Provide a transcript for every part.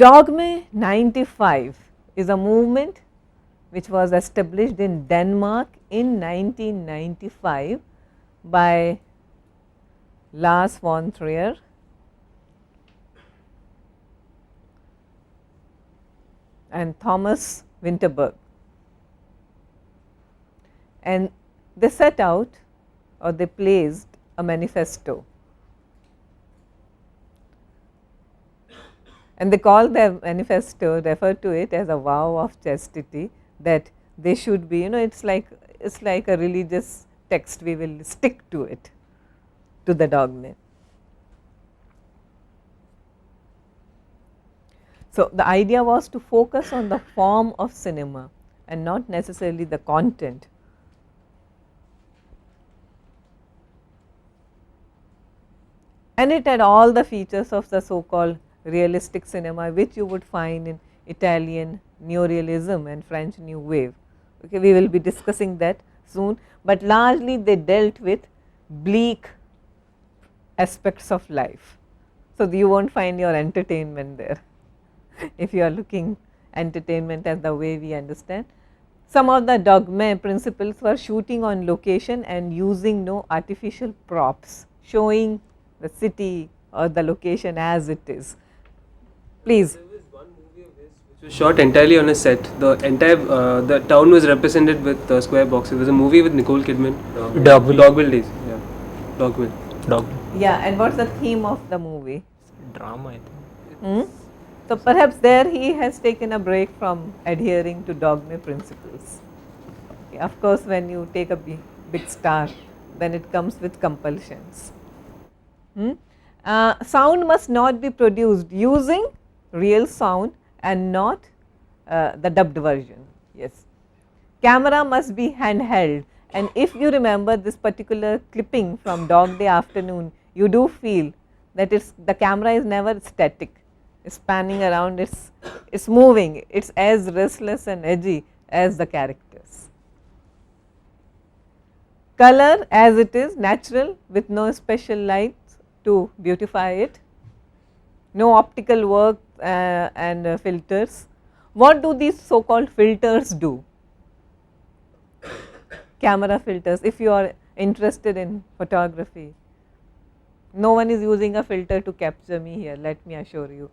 Dogme 95 is a movement which was established in Denmark in 1995 by Lars von Trier and Thomas Winterberg, and they set out or they placed a manifesto, and they call their manifesto, refer to it as a vow of chastity, that they should be, it's like a religious text, we will stick to it, to the dogma. So, the idea was to focus on the form of cinema and not necessarily the content. And it had all the features of the so called realistic cinema, which you would find in Italian neorealism and French new wave. Okay, we will be discussing that soon, but largely they dealt with bleak aspects of life. So, you will not find your entertainment there. If you are looking entertainment as the way we understand. Some of the dogma principles were shooting on location and using no artificial props, showing the city or the location as it is. Please. There was one movie of this which was shot entirely on a set. The entire the town was represented with square boxes. It was a movie with Nicole Kidman. Dogville Days. Yeah, Dogville. Yeah, and what's the theme of the movie? Drama, I think. So, perhaps there he has taken a break from adhering to dogma principles. Of course, when you take a big star, then it comes with compulsions. Sound must not be produced using real sound and not the dubbed version. Yes. Camera must be handheld, and if you remember this particular clipping from Dog Day Afternoon, you do feel that the camera is never static. It's spanning around, it's moving, it's as restless and edgy as the characters. Color as it is, natural, with no special lights to beautify it, no optical work and filters. What do these so called filters do? Camera filters, if you are interested in photography, no one is using a filter to capture me here, let me assure you.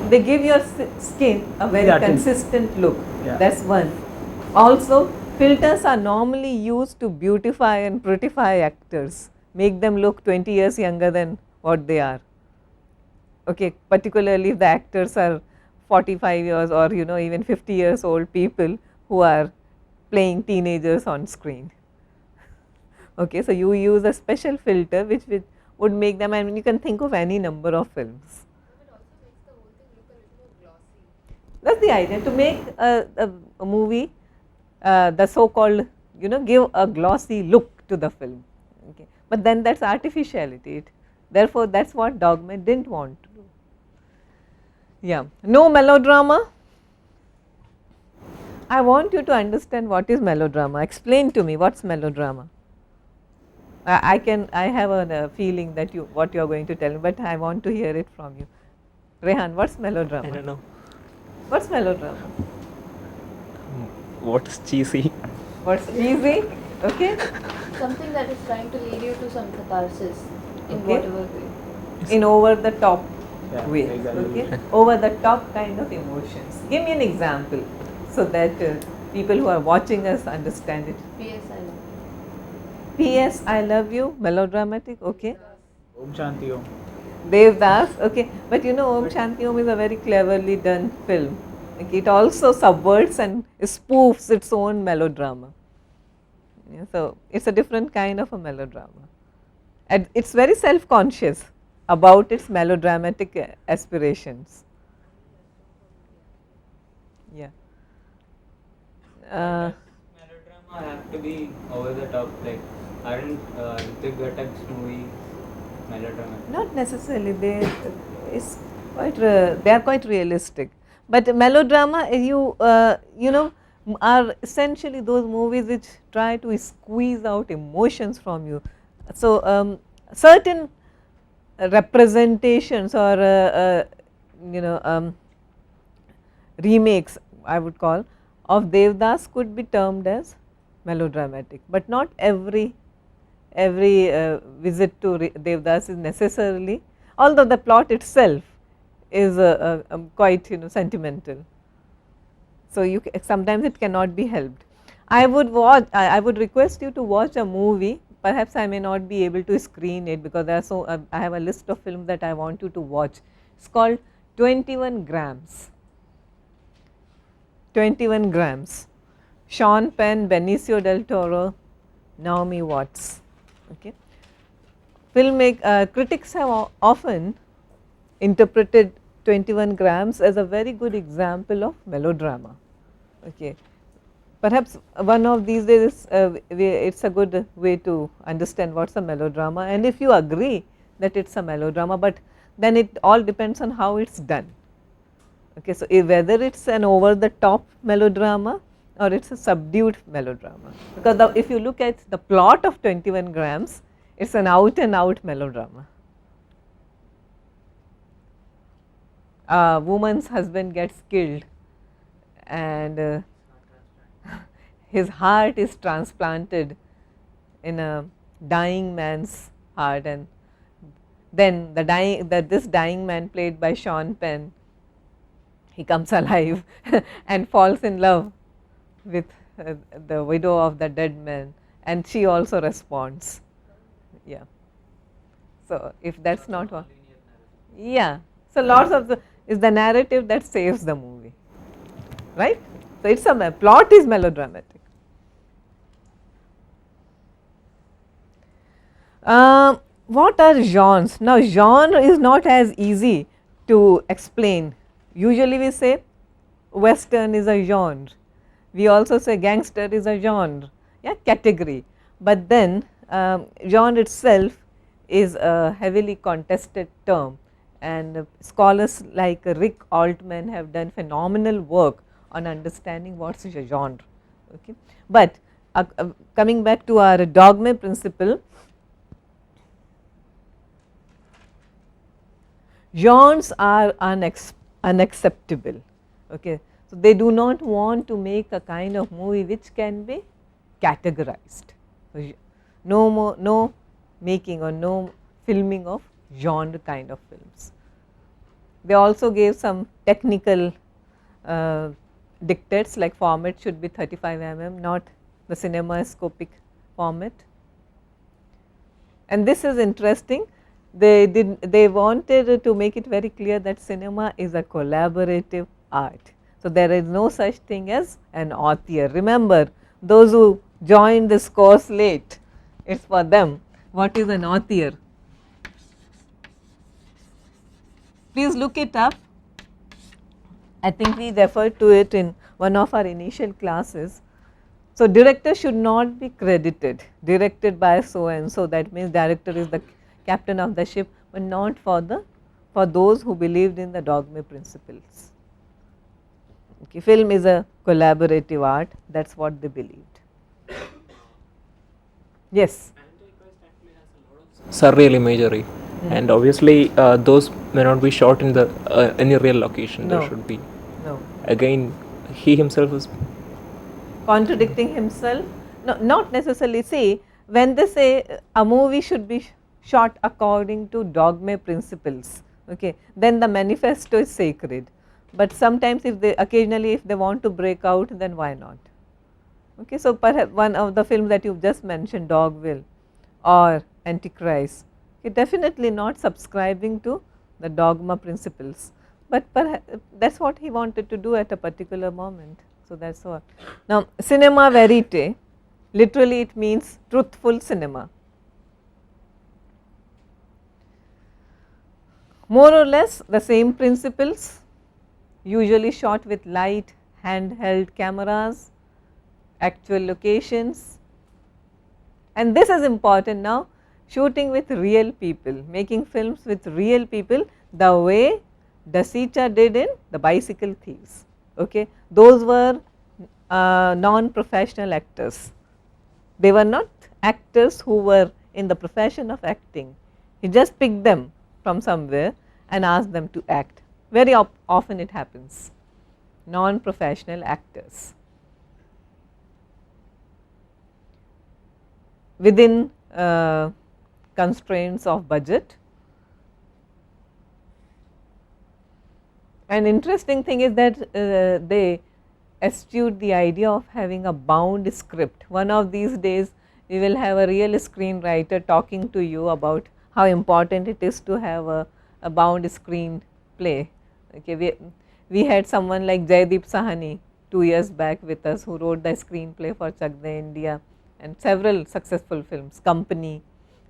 They give your skin a very consistent look, that is one. Also, filters are normally used to beautify and prettify actors, make them look 20 years younger than what they are. Okay, particularly if the actors are 45 years or even 50 years old people who are playing teenagers on screen. Okay, so you use a special filter which would make them, and you can think of any number of films. That is the idea, to make a movie the so called give a glossy look to the film, okay. But then that is artificiality, therefore that is what Dogma did not want to do. Yeah. No melodrama. I want you to understand what is melodrama. Explain to me what is melodrama. I have a feeling that what you are going to tell me, but I want to hear it from you. Rehan, what is melodrama? I don't know. What is melodrama? What is cheesy? What's cheesy? Okay. Something that is trying to lead you to some catharsis in whatever way. In over the top way. Exactly. Okay. Over the top kind of emotions. Give me an example so that people who are watching us understand it. P.S. I love you. P.S. I love you. Melodramatic. Okay. Om Shanti Om. Devdas, okay, but Om Shanti Om is a very cleverly done film. Like it also subverts and spoofs its own melodrama. Yeah, so, it is a different kind of a melodrama. And it is very self-conscious about its melodramatic aspirations. Yeah. Does melodrama have to be over the top? Like, aren't Hrithik Ghatak's movie melodramatic? Not necessarily, they are quite realistic, but melodrama are essentially those movies which try to squeeze out emotions from you. So, certain representations or remakes, I would call, of Devdas could be termed as melodramatic, but not every visit to Devdas is necessarily, although the plot itself is quite sentimental. So, sometimes it cannot be helped. I would request you to watch a movie. Perhaps I may not be able to screen it because there are I have a list of films that I want you to watch. It's called 21 grams. 21 grams. Sean Penn, Benicio del Toro, Naomi Watts. Okay. Critics have often interpreted 21 grams as a very good example of melodrama. Okay. Perhaps one of these days it is a good way to understand what is a melodrama, and if you agree that it is a melodrama, but then it all depends on how it is done. Okay. So, whether it is an over the top melodrama or it is a subdued melodrama, because if you look at the plot of 21 grams, it is an out and out melodrama. A woman's husband gets killed and his heart is transplanted in a dying man's heart, and then this dying man, played by Sean Penn, he comes alive and falls in love with the widow of the dead man, and she also responds. Yeah. So, if that is not what, yeah. So, lots of is the narrative that saves the movie, right. So, it is a plot is melodramatic. What are genres? Now, genre is not as easy to explain. Usually we say western is a genre, we also say gangster is a genre, yeah, category, but then genre itself is a heavily contested term, and scholars like Rick Altman have done phenomenal work on understanding what is a genre. Okay. But coming back to our dogma principle, genres are unacceptable. Okay. So, they do not want to make a kind of movie which can be categorized. So, no making or no filming of genre kind of films. They also gave some technical dictates, like format should be 35 mm, not the cinemascopic format. And this is interesting. They wanted to make it very clear that cinema is a collaborative art. So, there is no such thing as an author. Remember, those who joined this course late, it is for them. What is an author? Please look it up. I think we referred to it in one of our initial classes. So, director should not be credited, directed by so and so, that means director is the captain of the ship, but not for those who believed in the dogma principles. Okay, film is a collaborative art, that is what they believed. Yes. Surreal imagery, and obviously those may not be shot in the any real location. No. There should be. No. Again, he himself is Contradicting himself? No, not necessarily. See, when they say a movie should be shot according to dogma principles, okay, then the manifesto is sacred. But sometimes occasionally if they want to break out, then why not? Okay, so perhaps one of the films that you just mentioned, Dogville or Antichrist, okay, definitely not subscribing to the dogma principles, but perhaps that is what he wanted to do at a particular moment. So, that is what. Now, cinema verite, literally it means truthful cinema. More or less the same principles, usually shot with light, handheld cameras, actual locations, and this is important now, shooting with real people, making films with real people, the way Dasicha did in The Bicycle Thieves. Okay. Those were non-professional actors, they were not actors who were in the profession of acting, he just picked them from somewhere and ask them to act. Very often it happens, non-professional actors. Within constraints of budget. An interesting thing is that they eschewed the idea of having a bound script. One of these days we will have a real screenwriter talking to you about how important it is to have a bound screenplay. Okay, we had someone like Jaideep Sahani 2 years back with us, who wrote the screenplay for Chak De India and several successful films, Company,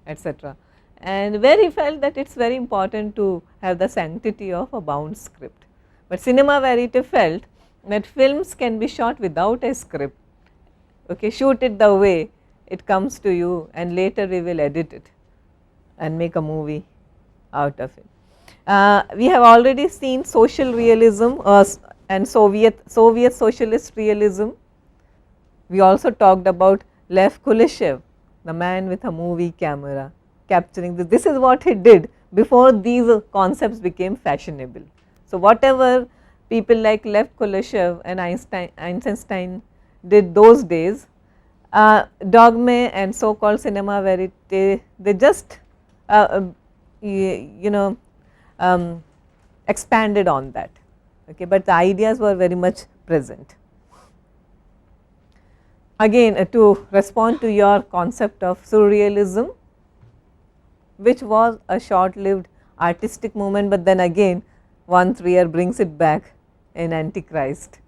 etc. And where he felt that it is very important to have the sanctity of a bound script. But Cinema Verite felt that films can be shot without a script. Okay, shoot it the way it comes to you, and later we will edit it and make a movie out of it. We have already seen social realism and Soviet socialist realism. We also talked about Lev Kuleshov, the man with a movie camera, capturing this. This is what he did before these concepts became fashionable. So, whatever people like Lev Kuleshov and Einstein did those days, Dogme and so called Cinema Verite, they just expanded on that, okay, but the ideas were very much present. Again, to respond to your concept of surrealism, which was a short lived artistic movement, but then again Von Trier brings it back in Antichrist.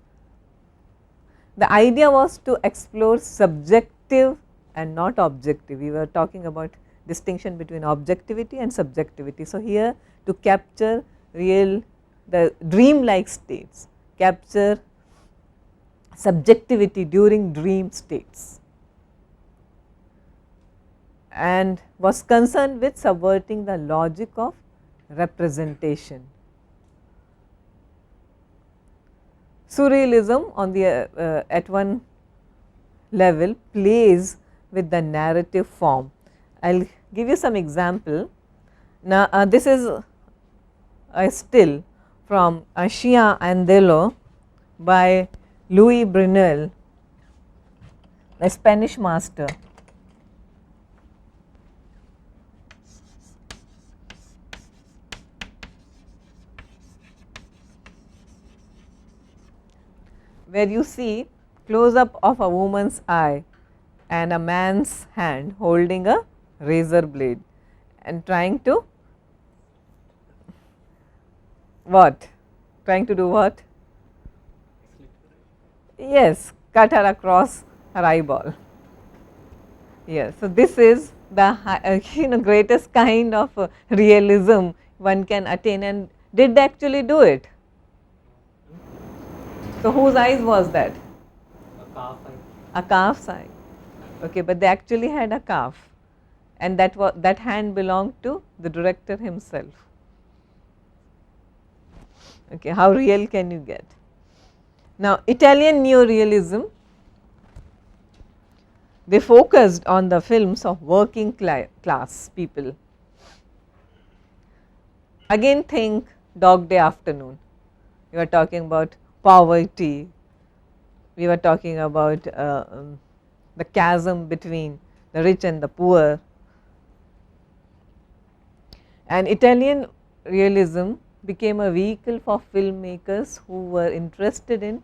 The idea was to explore subjective and not objective. We were talking about distinction between objectivity and subjectivity. So, here to capture the dream like states, capture subjectivity during dream states, and was concerned with subverting the logic of representation. Surrealism on the at one level plays with the narrative form. I will give you some example. Now, this is a still from Chien Andelo by Louis Brunel, a Spanish master. Where you see close up of a woman's eye and a man's hand holding a razor blade and trying to what? Trying to do what? Yes, cut her across her eyeball. Yes, so this is the greatest kind of realism one can attain, and did they actually do it? So, whose eyes was that? A calf eye. A calf's eye. Okay, but they actually had a calf, and that hand belonged to the director himself. Okay, how real can you get? Now, Italian neorealism, they focused on the films of working class people. Again, think Dog Day Afternoon. You are talking about poverty, we were talking about the chasm between the rich and the poor. And Italian realism became a vehicle for filmmakers who were interested in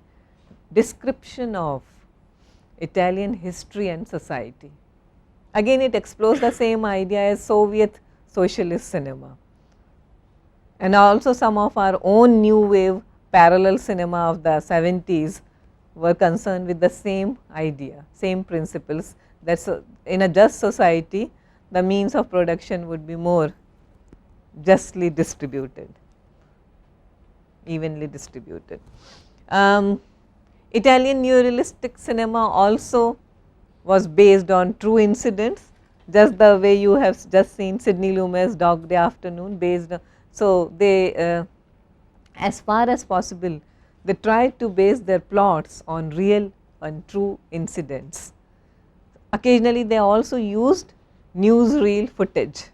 description of Italian history and society. Again, it explores the same idea as Soviet socialist cinema, and also some of our own new wave parallel cinema of the 70s were concerned with the same idea, same principles, that in a just society the means of production would be more justly distributed, evenly distributed. Italian neorealistic cinema also was based on true incidents, just the way you have just seen Sidney Lumet's Dog Day Afternoon based on. So, they as far as possible they tried to base their plots on real and true incidents. Occasionally they also used newsreel footage.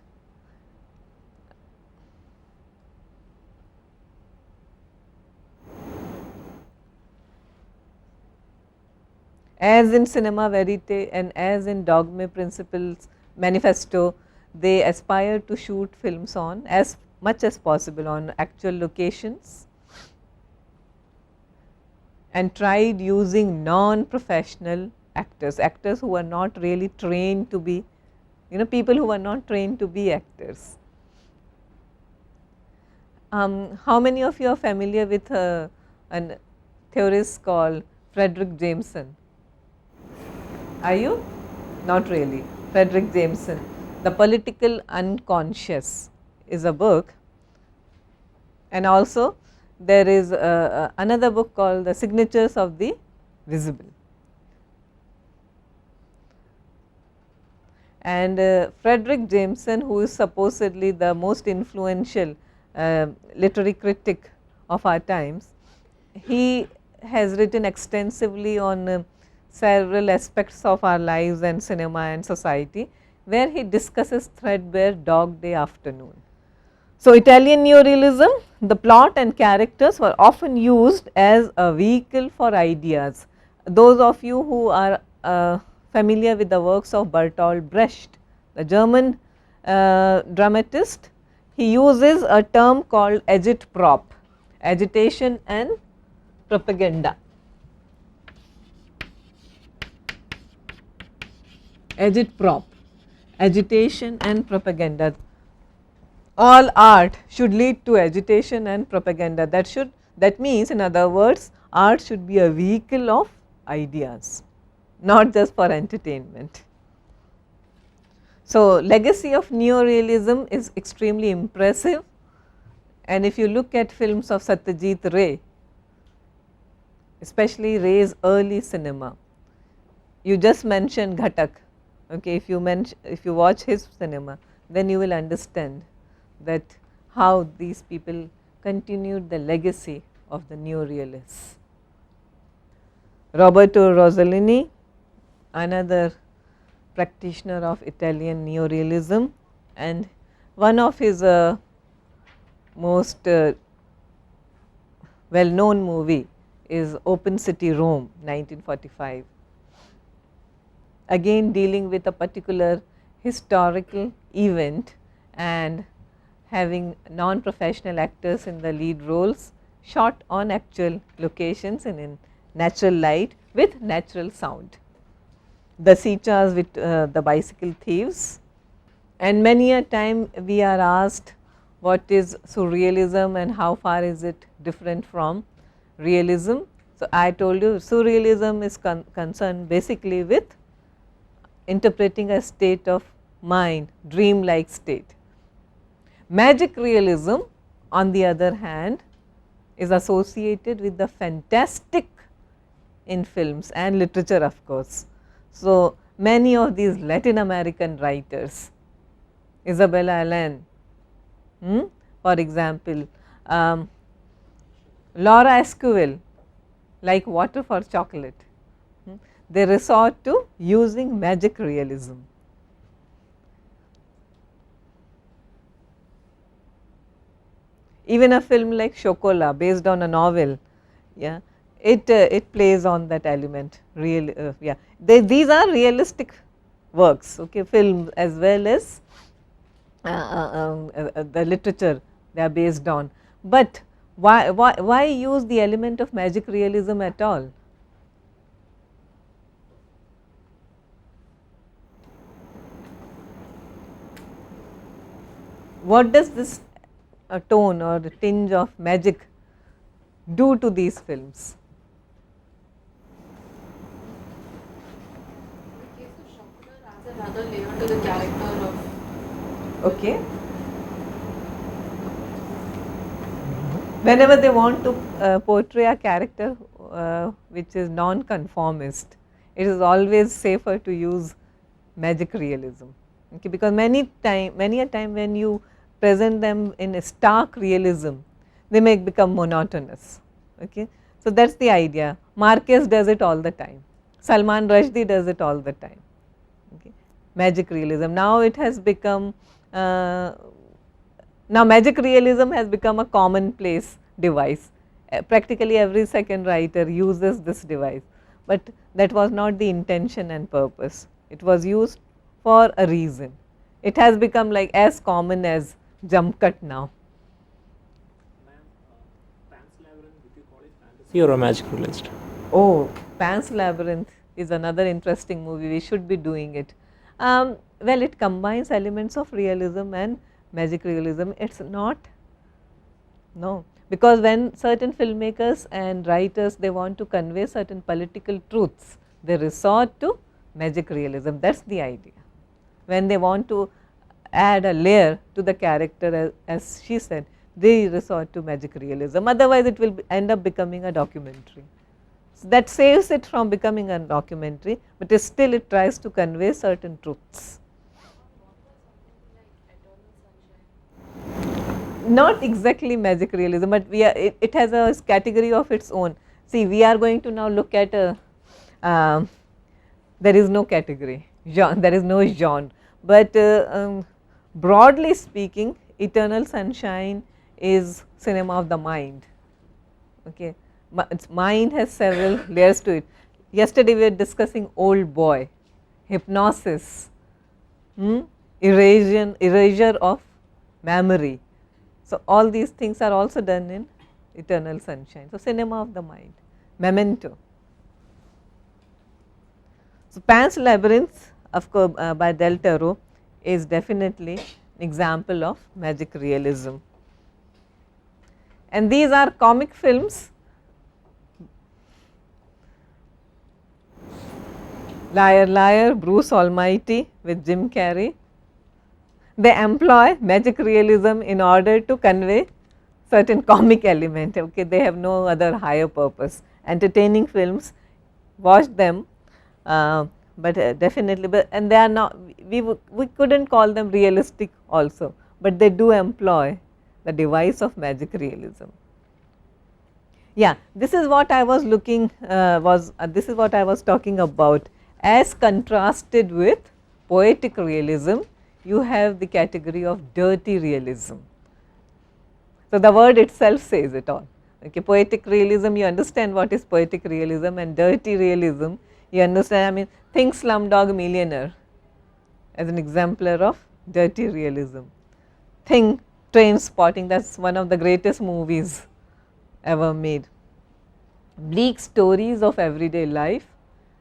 as in cinema verite and as in Dogme principles manifesto, they aspire to shoot films on as much as possible on actual locations, and tried using non-professional actors, actors who are not really trained to be, people who are not trained to be actors. How many of you are familiar with a theorist called Frederick Jameson? Are you? Not really. Frederick Jameson, The Political Unconscious is a book, and also there is another book called The Signatures of the Visible. And Frederick Jameson, who is supposedly the most influential literary critic of our times, he has written extensively on several aspects of our lives and cinema and society, where he discusses threadbare Dog Day Afternoon. So, Italian neorealism, the plot and characters were often used as a vehicle for ideas. Those of you who are familiar with the works of Bertolt Brecht, the German dramatist, he uses a term called agitprop, agitation and propaganda. Agitprop, agitation and propaganda. All art should lead to agitation and propaganda. That means, in other words, art should be a vehicle of ideas, not just for entertainment. So, legacy of neorealism is extremely impressive, and if you look at films of Satyajit Ray, especially Ray's early cinema, you just mentioned Ghatak. Okay, if you watch his cinema, then you will understand that how these people continued the legacy of the neorealists. Roberto Rossellini, another practitioner of Italian neorealism, and one of his most well known movie is Open City Rome, 1945. Again dealing with a particular historical event and having non-professional actors in the lead roles, shot on actual locations and in natural light with natural sound. The Sichas with the bicycle thieves, and many a time we are asked what is surrealism and how far is it different from realism. So, I told you surrealism is concerned basically with interpreting a state of mind, dream-like state. Magic realism, on the other hand, is associated with the fantastic in films and literature, of course. So, many of these Latin American writers, Isabella Allende, for example, Laura Esquivel, like Water for Chocolate, they resort to using magic realism. Even a film like Chocolat, based on a novel, yeah, it plays on that element. These are realistic works, okay, films as well as the literature they are based on. But why use the element of magic realism at all? What does this tone or the tinge of magic do to these films? In the case of Chocolat, adds another layer to the character of. Okay. Whenever they want to portray a character which is non-conformist, it is always safer to use magic realism, okay, because many a time when you present them in a stark realism, they may become monotonous. Okay. So, that is the idea. Marquez does it all the time, Salman Rushdie does it all the time, okay. Magic realism. Now it has become, now magic realism has become a commonplace device. Practically every second writer uses this device, but that was not the intention and purpose. It was used for a reason. It has become like as common as jump cut now. You're a magic realist. Oh, Pan's Labyrinth is another interesting movie. We should be doing it. Well, it combines elements of realism and magic realism. It's not, no, because when certain filmmakers and writers, they want to convey certain political truths, they resort to magic realism. That's the idea. When they want to add a layer to the character, as she said, they resort to magic realism. Otherwise, it will end up becoming a documentary. So that saves it from becoming a documentary, but still it tries to convey certain truths. Not exactly magic realism, but we are, it has a category of its own. See, we are going to now look at a, there is no category, genre, there is no genre, but broadly speaking, Eternal Sunshine is cinema of the mind. Okay. Its mind has several layers to it. Yesterday we were discussing Old Boy, hypnosis, erasure of memory. So, all these things are also done in Eternal Sunshine. So, cinema of the mind, Memento. So, Pan's Labyrinth, of course, by Del Toro is definitely an example of magic realism. And these are comic films. Liar Liar, Bruce Almighty with Jim Carrey. They employ magic realism in order to convey certain comic element. Okay, they have no other higher purpose. Entertaining films, watch them, but definitely, and they are not. We couldn't call them realistic also, but they do employ the device of magic realism. Yeah, this is what I was looking this is what I was talking about. As contrasted with poetic realism, you have the category of dirty realism. So, the word itself says it all. Okay, poetic realism, you understand what is poetic realism, and dirty realism, you understand, I mean, think Slumdog Millionaire as an exemplar of dirty realism. Think Trainspotting, that is one of the greatest movies ever made. Bleak stories of everyday life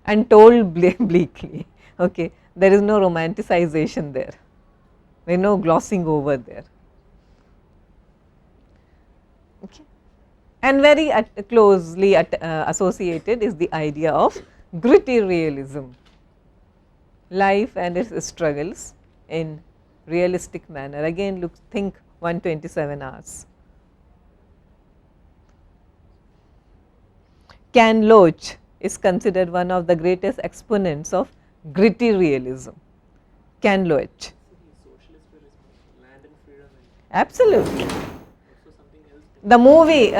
and told bleakly. Okay, there is no romanticization there. There is no glossing over there. Okay. And very closely associated is the idea of gritty realism. Life and its struggles in realistic manner. Again, look, think 127 Hours. Ken Loach is considered one of the greatest exponents of gritty realism. Ken Loach. Absolutely. The movie,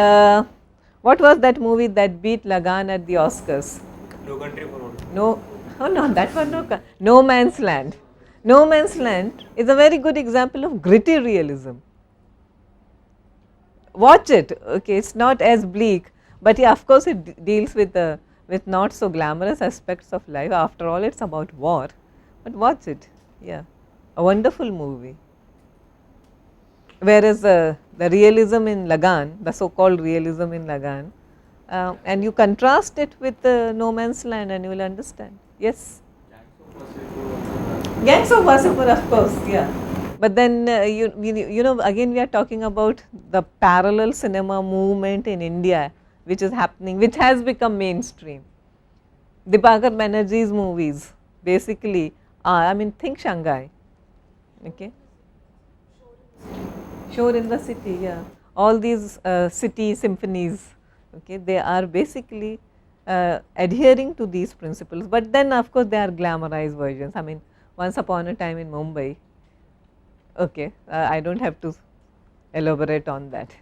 what was that movie that beat Lagan at the Oscars? No Country for Old. No, oh no, that was No Man's Land. No Man's Land is a very good example of gritty realism. Watch it, okay, it's not as bleak, but yeah, of course it deals with not so glamorous aspects of life. After all, it's about war, but watch it, yeah, a wonderful movie. Whereas the realism in Lagan, the so-called realism in Lagan, and you contrast it with No Man's Land and you will understand. Yes? Gangs of Wasseypur, of course, yeah. But then you know, again we are talking about the parallel cinema movement in India, which is happening, which has become mainstream. Dipakar Banerjee's movies basically are, I mean, think Shanghai, okay. Shore in the City, yeah. All these city symphonies, okay, they are basically adhering to these principles, but then of course they are glamorized versions. I mean, Once Upon a Time in Mumbai, okay, I do not have to elaborate on that.